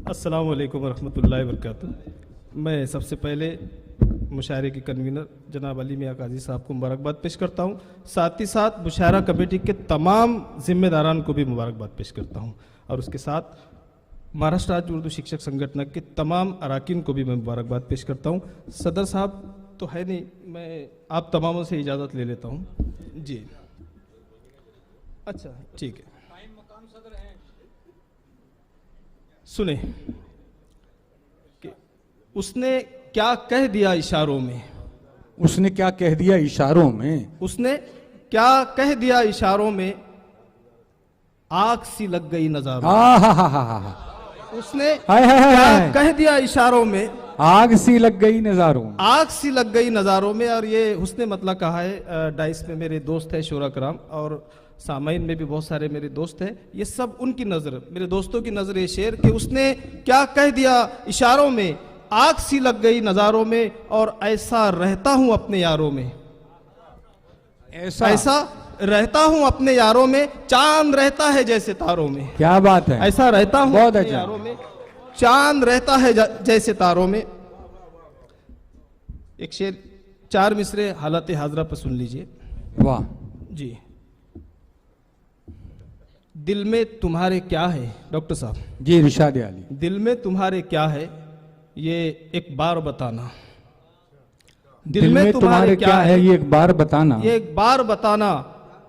अस्सलाम वालेकुम वरहमतुल्लाहि वबरकातुहू। मैं सबसे पहले मुशायरे के कन्वीनर जनाब अली मियाँ काजी साहब को मुबारकबाद पेश करता हूँ। साथ ही साथ मुशायरा कमेटी के तमाम जिम्मेदारान को भी मुबारकबाद पेश करता हूँ और उसके साथ महाराष्ट्र राज्य उर्दू शिक्षक संगठन के तमाम अराकीन को भी मैं मुबारकबाद पेश करता हूँ। सदर साहब तो है नहीं, मैं आप तमामों से इजाज़त ले लेता हूँ जी। अच्छा ठीक है, सुने कि उसने क्या कह दिया इशारों में। उसने क्या कह दिया इशारों में। उसने क्या कह दिया इशारों में, आग सी लग गई नजारों। उसने क्या कह दिया इशारों में, आग सी लग गई नजारों में। आग सी लग गई नजारों में। और ये उसने मतलब कहा है, डाइस में मेरे दोस्त है शोरा कराम और सामाइन में भी बहुत सारे मेरे दोस्त हैं, ये सब उनकी नज़र, मेरे दोस्तों की नज़र ये शेर कि उसने क्या कह दिया इशारों में, आग सी लग गई नज़ारों में और ऐसा रहता हूं अपने यारों में। ऐसा रहता हूं अपने यारों में, चांद रहता है जैसे तारों में। क्या बात है, ऐसा रहता हूं बहुत अपने अच्छा। यारों में, चांद रहता है जैसे तारों में। एक शेर 4 मिसरे हालत हाजरा पर सुन लीजिए। वाह जी। दिल में तुम्हारे क्या है डॉक्टर साहब, जी इरशाद अली। दिल में तुम्हारे क्या है ये एक बार बताना। दिल में तुम्हारे क्या है ये एक बार बताना। ये एक बार बताना,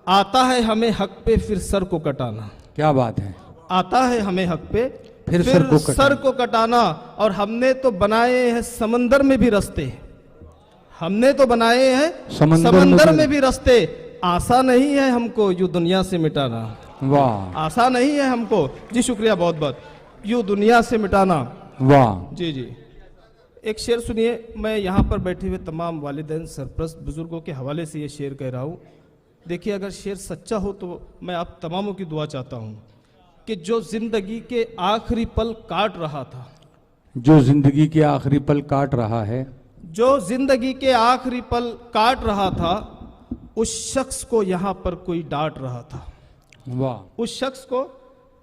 आता है हमें हक पे फिर सर को कटाना। क्या बात है, आता है हमें हक पे फिर सर को कटाना। और हमने तो बनाए हैं समंदर में भी रास्ते, हमने तो बनाए हैं समंदर में भी रास्ते। आशा नहीं है हमको यूं दुनिया से मिटाना। वाह, आशा नहीं है हमको, जी शुक्रिया बहुत बहुत, यूं दुनिया से मिटाना। वाह जी जी। एक शेर सुनिए, मैं यहाँ पर बैठे हुए तमाम वालिदैन सरप्रस्त बुजुर्गों के हवाले से ये शेर कह रहा हूँ। देखिए, अगर शेर सच्चा हो तो मैं आप तमामों की दुआ चाहता हूँ कि जो जिंदगी के आखिरी पल काट रहा था, जो जिंदगी के आखिरी पल काट रहा है, जो जिंदगी के आखिरी पल काट रहा था, उस शख्स को यहाँ पर कोई डांट रहा था। वाह, उस शख्स को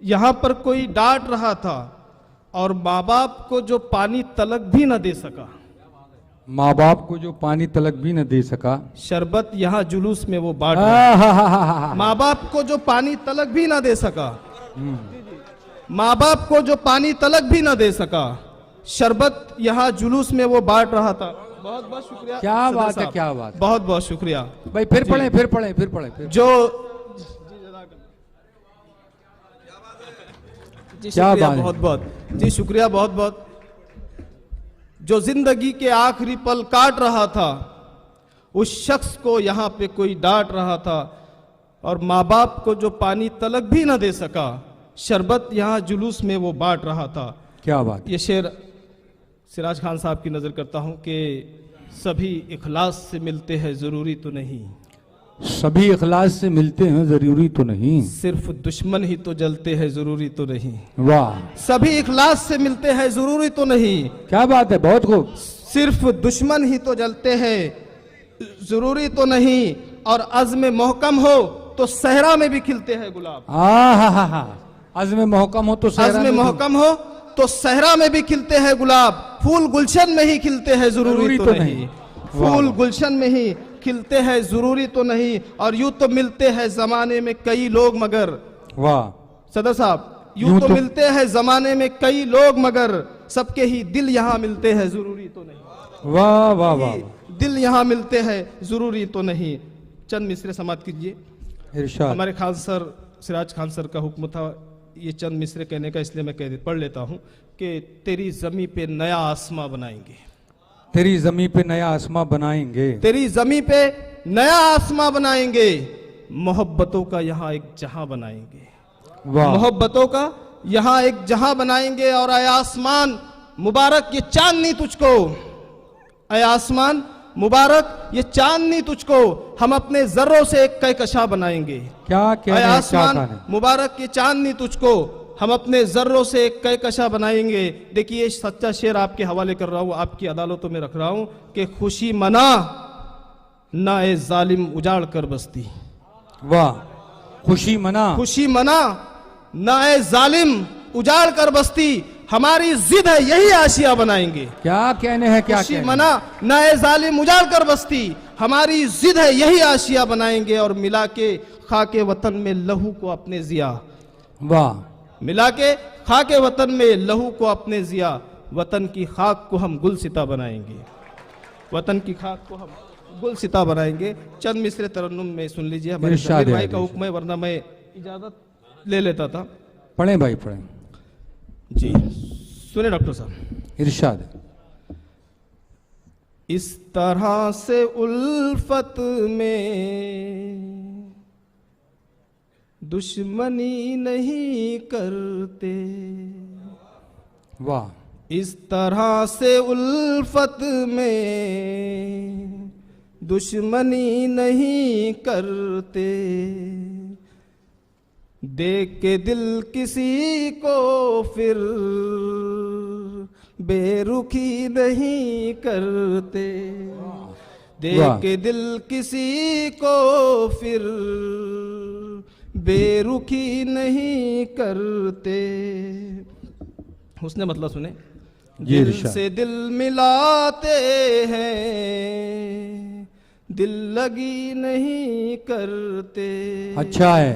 यहाँ पर कोई डांट रहा था और माँ बाप को जो पानी तलक भी न दे सका, माँ बाप को जो पानी तलक भी न दे सका, शरबत यहाँ जुलूस में वो बांट रहा। माँ बाप को जो पानी तलक भी न दे सका, माँ बाप को जो पानी तलक भी न दे सका, शरबत यहाँ जुलूस में वो बांट रहा था। बहुत बहुत शुक्रिया। क्या बात है, क्या बात, बहुत बहुत शुक्रिया भाई। फिर पढ़े फिर पढ़े फिर पढ़े। जो जी शुक्रिया बहुत बहुत, जी शुक्रिया बहुत बहुत। जो जिंदगी के आखिरी पल काट रहा था, उस शख्स को यहाँ पे कोई डांट रहा था और माँ बाप को जो पानी तलक भी न दे सका, शरबत यहाँ जुलूस में वो बांट रहा था। क्या बात। ये शेर सिराज खान साहब की नज़र करता हूँ कि सभी इखलास से मिलते हैं ज़रूरी तो नहीं, सभी इखलास से मिलते हैं जरूरी तो नहीं, सिर्फ दुश्मन ही तो जलते हैं ज़रूरी तो नहीं। वाह, सभी इखलास से मिलते हैं ज़रूरी तो नहीं। क्या बात है, बहुत खूब। सिर्फ दुश्मन ही तो जलते हैं ज़रूरी तो नहीं, और अज़्म मोहकम हो तो सहरा में भी खिलते हैं गुलाब। अज़्म मोहकम हो तो अज़्म मोहकम हो तो सहरा में भी खिलते हैं गुलाब। फूल गुलशन में ही खिलते हैं ज़रूरी तो नहीं, फूल गुलशन में ही खिलते हैं ज़रूरी तो नहीं। और यूं तो मिलते हैं ज़माने में कई लोग मगर, वाह सदर साहब, यूं तो मिलते हैं ज़माने में कई लोग मगर, सबके ही दिल यहाँ मिलते हैं ज़रूरी तो नहीं। वाह वाह वाह, दिल यहाँ मिलते हैं ज़रूरी तो नहीं। चंद मिसरे समाप्त कीजिए। इरशाद। हमारे खान सर, सिराज खान सर का हुक्म था ये चंद मिसरे कहने का, इसलिए मैं पढ़ लेता हूँ कि तेरी ज़मीं पे नया आसमां बनाएंगे, तेरी जमी पे नया आसमां बनाएंगे, तेरी जमी पे नया आसमां बनाएंगे, मोहब्बतों का यहाँ एक जहां बनाएंगे। वाह, मोहब्बतों का यहाँ एक जहां बनाएंगे। और आए आसमान मुबारक ये चांदनी तुझको, आए आसमान मुबारक ये चांदनी तुझको, हम अपने जर्रों से एक कहकशा बनाएंगे। क्या क्या, आए आसमान मुबारक ये चांदनी तुझको, हम अपने जर्रों से एक कहकशा बनाएंगे। देखिए, सच्चा शेर आपके हवाले कर रहा हूं, आपकी अदालतों में रख रहा हूं कि खुशी मना ना ए जालिम उजाड़ कर बस्ती। वाह, खुशी मना, खुशी मना ना ए जालिम उजाड़ कर बस्ती। हमारी जिद है यही आशिया बनाएंगे। क्या कहने हैं, क्या खुशी कहने मना नए जालिम उजाड़ कर बस्ती, हमारी जिद है यही आशिया बनाएंगे। और मिला के खाके वतन में लहू को अपने जिया, वाह, मिला के खाके वतन में लहू को अपने जिया, वतन की खाक को हम गुलसिता बनाएंगे, वतन की खाक को हम गुलसिता बनाएंगे। चंद मिसरे तरन्नुम में सुन लीजिए, हमारे इरशाद शबीर है, भाई का इरशाद। हुक्म है, वरना मैं इजाजत ले लेता था। पढ़ें भाई पढ़ें, जी सुने डॉक्टर साहब। इरशाद है। इस तरह से उल्फत में दुश्मनी नहीं करते, वाह, इस तरह से उल्फत में दुश्मनी नहीं करते, देख के दिल किसी को फिर बेरुखी नहीं करते, देख वाह। के दिल किसी को फिर बेरुखी नहीं करते। उसने मतलब सुने, जी, दिल इरशाद। से दिल मिलाते हैं, दिल लगी नहीं करते, अच्छा है,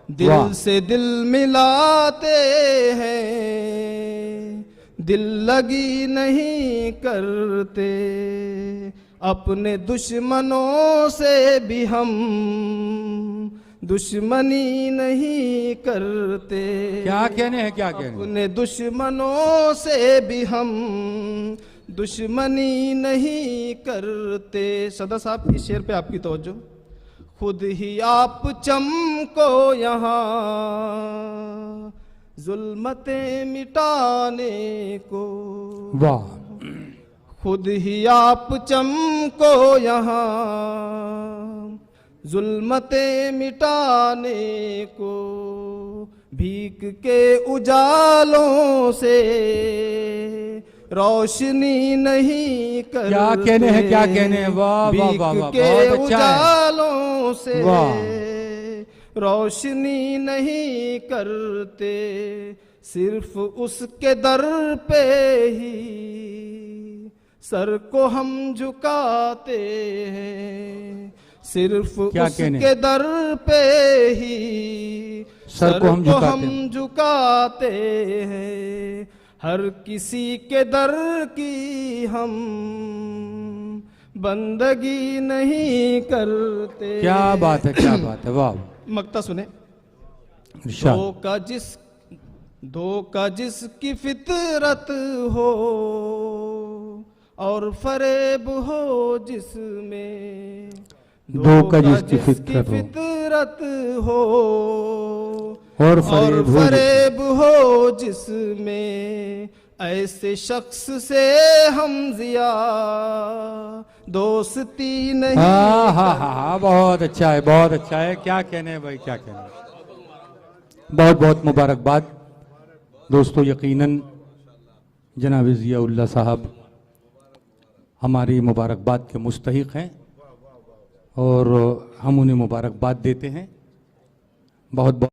दिल वाह। से दिल मिलाते हैं, दिल लगी नहीं करते, अपने दुश्मनों से भी हम दुश्मनी नहीं करते। क्या कहने हैं, क्या कहने हैं? अपने दुश्मनों से भी हम दुश्मनी नहीं करते। सदा साहब इस शेर पे आपकी तवज्जो। खुद ही आप चमको यहाँ जुल्मतें मिटाने को, वाह, खुद ही आप चमको यहाँ जुल्मतें मिटाने को, भीख के उजालों से रोशनी नहीं करते। क्या कहने हैं, क्या कहने हैं, वाह वाह वाह वाह, भीख के बहुत अच्छा है, उजालों से वाह। रोशनी नहीं करते, सिर्फ उसके दर पे ही सर को हम झुकाते हैं, सिर्फ क्या कहने? उसके दर पे ही सर को हम झुकाते हैं, हर किसी के दर की हम बंदगी नहीं करते। क्या बात है, क्या बात है, वाह। मक्ता सुने। इरशाद। धोखा जिसकी फितरत हो और फरेब हो जिसमें, धोखा जिसकी फितरत हो और फरेब हो जिसमें, ऐसे शख्स से हम जिया दोस्ती नहीं। हाँ हाँ हाँ, बहुत अच्छा है, बहुत अच्छा है। क्या कहने हैं भाई, क्या कहने हैं। बहुत बहुत मुबारकबाद दोस्तों। यकीनन जनाब ज़ियाउल्लाह साहब हमारी मुबारकबाद के मुस्तहिक हैं और हम उन्हें मुबारकबाद देते हैं। बहुत बहुत